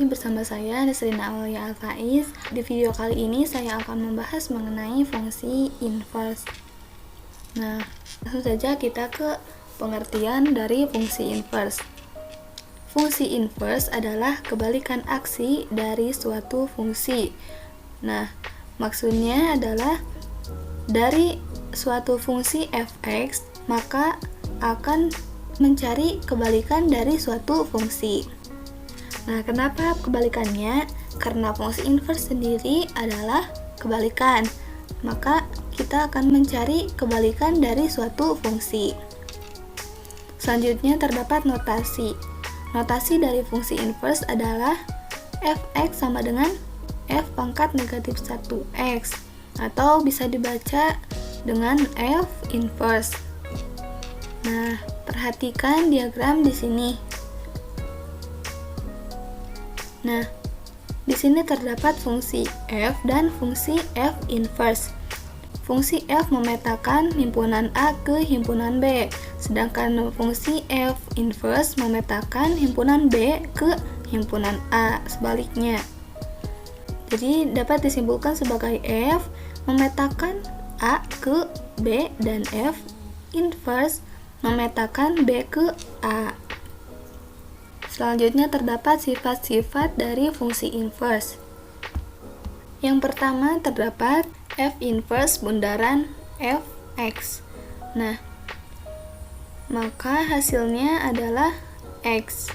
bersama saya Nisrina Aulia Al-Faiz. Di video kali ini saya akan membahas mengenai fungsi inverse. Nah, langsung saja kita ke pengertian dari fungsi inverse. Fungsi inverse adalah kebalikan aksi dari suatu fungsi. Nah, maksudnya adalah dari suatu fungsi f(x), maka akan mencari kebalikan dari suatu fungsi. Nah, kenapa kebalikannya? Karena fungsi inverse sendiri adalah kebalikan. Maka kita akan mencari kebalikan dari suatu fungsi. Selanjutnya terdapat notasi. Notasi dari fungsi inverse adalah f(x) sama dengan f pangkat negatif 1x, atau bisa dibaca dengan f inverse. Nah, perhatikan diagram di sini. Nah, di sini terdapat fungsi f dan fungsi f inverse. Fungsi f memetakan himpunan A ke himpunan B, sedangkan fungsi f inverse memetakan himpunan B ke himpunan A, sebaliknya. Jadi dapat disimpulkan sebagai f memetakan A ke B dan f inverse memetakan B ke A. Selanjutnya terdapat sifat-sifat dari fungsi inverse. Yang pertama terdapat f inverse bundaran f(x). Nah, maka hasilnya adalah x.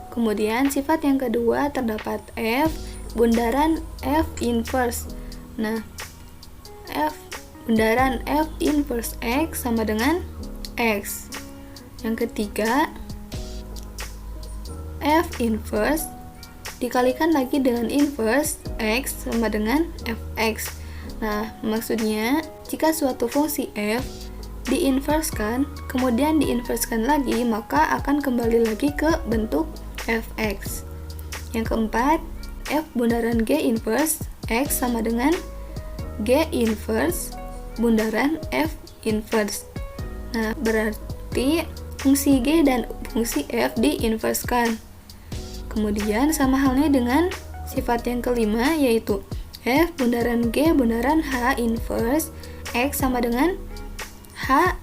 Kemudian sifat yang kedua terdapat f bundaran f inverse. Nah, f bundaran f inverse x sama dengan x. Yang ketiga, f inverse dikalikan lagi dengan inverse x sama dengan fx. Nah, maksudnya jika suatu fungsi f diinverskan, kemudian diinverskan lagi, maka akan kembali lagi ke bentuk fx. Yang keempat, f bundaran g inverse x sama dengan g inverse bundaran f inverse. Nah, berarti fungsi g dan fungsi f diinverskan. Kemudian sama halnya dengan sifat yang kelima, yaitu f bundaran g bundaran h inverse x sama dengan h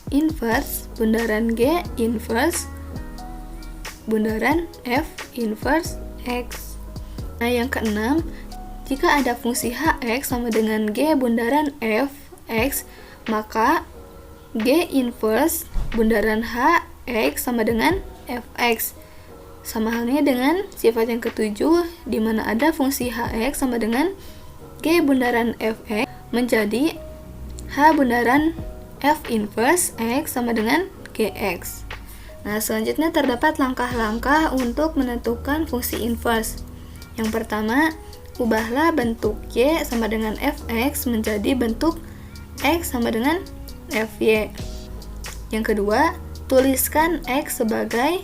inverse bundaran g inverse bundaran f inverse x. Nah, yang keenam, jika ada fungsi hx sama dengan g bundaran f x, maka g inverse bundaran h x sama dengan fx. Sama halnya dengan sifat yang ketujuh, di mana ada fungsi hx sama dengan g bundaran fx menjadi h bundaran f inverse x sama dengan gx. Nah, selanjutnya terdapat langkah-langkah untuk menentukan fungsi inverse. Yang pertama, ubahlah bentuk y sama dengan fx menjadi bentuk x sama dengan fy. Yang kedua, tuliskan x sebagai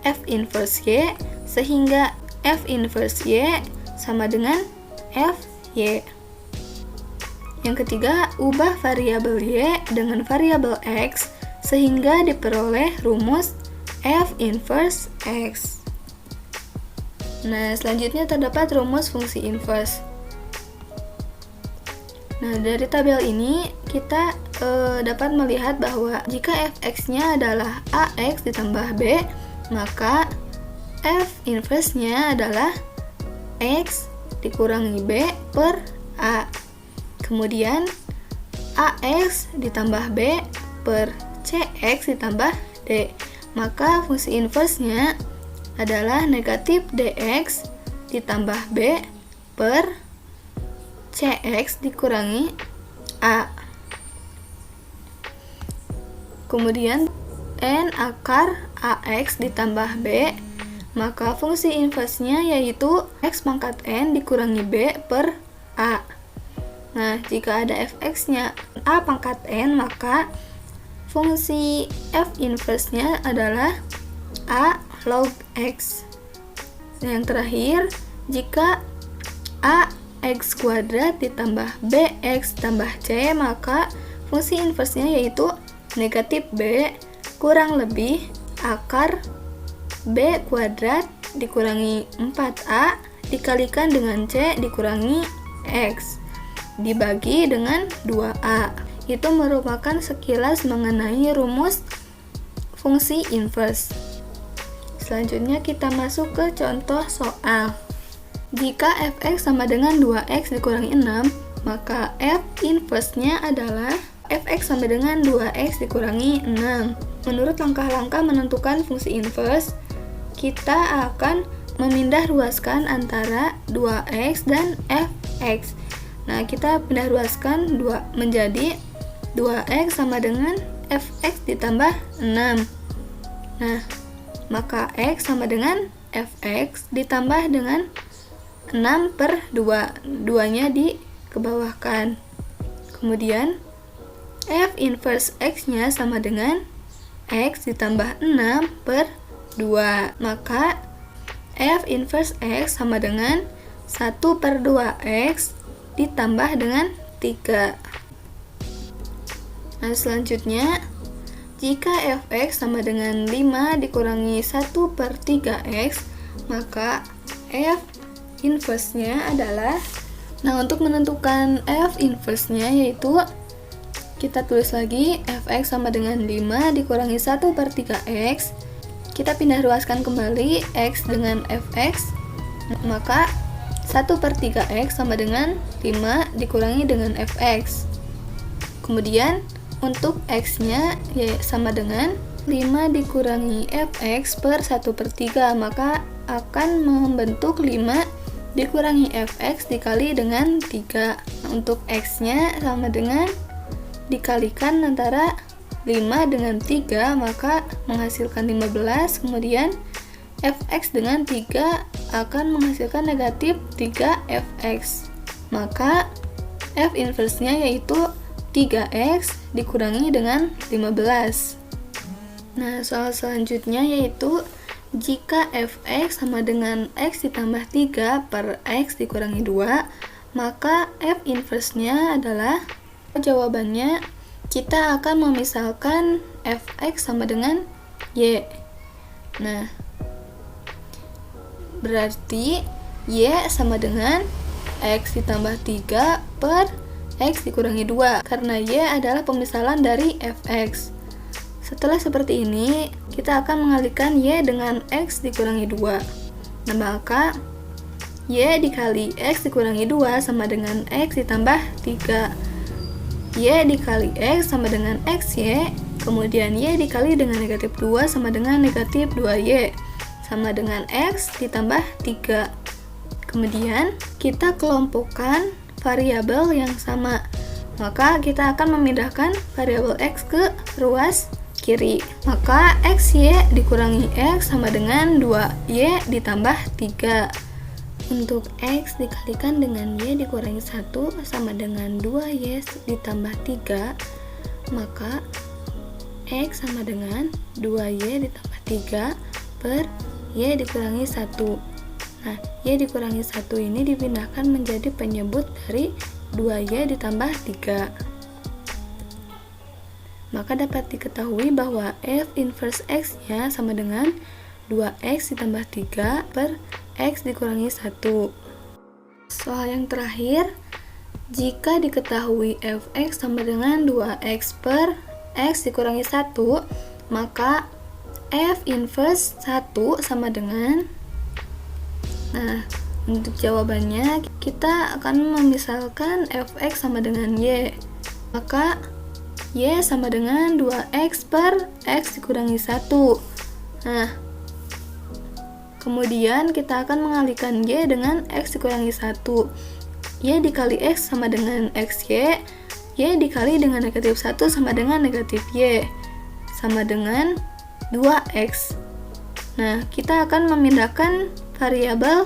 f inverse y sehingga f inverse y sama dengan fy. Yang ketiga, ubah variabel y dengan variabel x sehingga diperoleh rumus f inverse x. Nah, selanjutnya terdapat rumus fungsi inverse. Nah, dari tabel ini kita dapat melihat bahwa jika fx-nya adalah ax ditambah b, maka f inverse-nya adalah x dikurangi b per a. Kemudian ax ditambah b per cx ditambah d. Maka fungsi inverse-nya adalah negatif dx ditambah b per cx dikurangi a. Kemudian n akar ax ditambah b, maka fungsi inverse-nya yaitu x pangkat n dikurangi b per a. Nah, jika ada fx-nya a pangkat n, maka fungsi f inverse-nya adalah a log x. Yang terakhir, jika ax kuadrat ditambah bx tambah c, maka fungsi inverse-nya yaitu negatif b kurang lebih akar b kuadrat dikurangi 4A dikalikan dengan C dikurangi X dibagi dengan 2A. Itu merupakan sekilas mengenai rumus fungsi inverse. Selanjutnya kita masuk ke contoh soal. Jika fx sama dengan 2x dikurangi 6, maka f inverse-nya adalah fx sama dengan 2x dikurangi 6. Menurut langkah-langkah menentukan fungsi inverse, kita akan memindah ruaskan antara 2x dan fx. Nah, kita pindah ruaskan menjadi 2x sama dengan fx ditambah 6. Nah, maka x sama dengan fx ditambah dengan 6 per 2. 2-nya dikebawahkan. Kemudian, f inverse x-nya sama dengan x ditambah 6 per 2. Maka, f inverse x sama dengan 1 per 2x ditambah dengan 3. Nah, selanjutnya, jika fx sama dengan 5 dikurangi 1 per 3x, maka f inverse-nya adalah, nah untuk menentukan f inverse-nya yaitu, kita tulis lagi, fx sama dengan 5 dikurangi 1 per 3x, kita pindah ruaskan kembali x dengan fx, maka 1 per 3x sama dengan 5 dikurangi dengan fx. Kemudian, untuk x-nya sama dengan 5 dikurangi fx per 1 per 3, maka akan membentuk 5 dikurangi fx dikali dengan 3. Nah, untuk x-nya sama dengan dikalikan antara 5 dengan 3, maka menghasilkan 15. Kemudian fx dengan 3 akan menghasilkan negatif 3fx. Maka f inverse-nya yaitu 3x dikurangi dengan 15. Nah, soal selanjutnya yaitu jika fx sama dengan x ditambah 3 per x dikurangi 2, maka f inverse-nya adalah, jawabannya kita akan memisalkan fx sama dengan y. Nah, berarti y sama dengan x ditambah 3 per x dikurangi 2, karena y adalah pemisalan dari fx. Setelah seperti ini, kita akan mengalihkan y dengan x dikurangi 2. Nah, maka y dikali x dikurangi 2 sama dengan x ditambah 3. Y dikali x sama dengan xy, kemudian y dikali dengan negatif 2 sama dengan negatif 2y, sama dengan x ditambah 3. Kemudian, kita kelompokkan variabel yang sama. Maka, kita akan memindahkan variabel x ke ruas kiri. Maka xy dikurangi x sama dengan 2y ditambah 3. Untuk x dikalikan dengan y dikurangi 1 sama dengan 2y ditambah 3, maka x sama dengan 2y ditambah 3 per y dikurangi 1. Nah, y dikurangi 1 ini dipindahkan menjadi penyebut dari 2y ditambah 3. Maka dapat diketahui bahwa f inverse x-nya sama dengan 2x ditambah 3 per x dikurangi 1. Soal yang terakhir, jika diketahui fx sama dengan 2x per x dikurangi 1, maka f inverse 1 sama dengan, nah untuk jawabannya kita akan memisalkan fx sama dengan y. Maka y sama dengan 2x per x dikurangi 1. Nah, kemudian kita akan mengalihkan y dengan x dikurangi 1. Y dikali x sama dengan xy, y dikali dengan negatif 1 sama dengan negatif y, sama dengan 2x. Nah, kita akan memindahkan variabel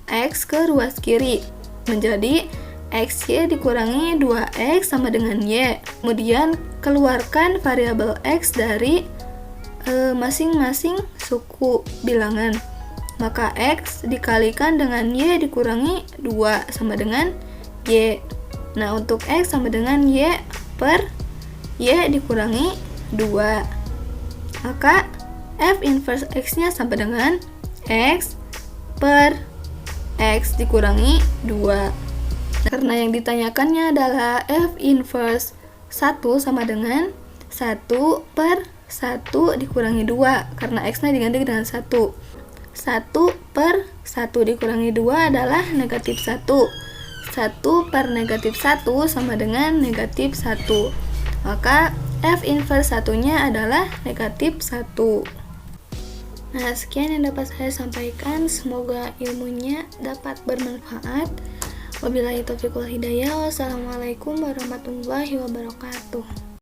x ke ruas kiri, menjadi xy dikurangi 2x sama dengan y. Kemudian keluarkan variabel x dari masing-masing suku bilangan. Maka x dikalikan dengan y dikurangi 2 sama dengan y. Nah, untuk x sama dengan y per y dikurangi 2. Maka f inverse x-nya sama dengan x per X dikurangi 2. Karena yang ditanyakannya adalah F inverse 1 sama dengan 1 per 1 dikurangi 2, karena X-nya diganti dengan 1. 1 per 1 dikurangi 2 adalah negatif 1. 1 per negatif 1 sama dengan negatif 1. Maka F inverse 1-nya adalah negatif 1. Nah, sekian yang dapat saya sampaikan. Semoga ilmunya dapat bermanfaat. Wabillahi taufiq wal hidayah. Wassalamualaikum warahmatullahi wabarakatuh.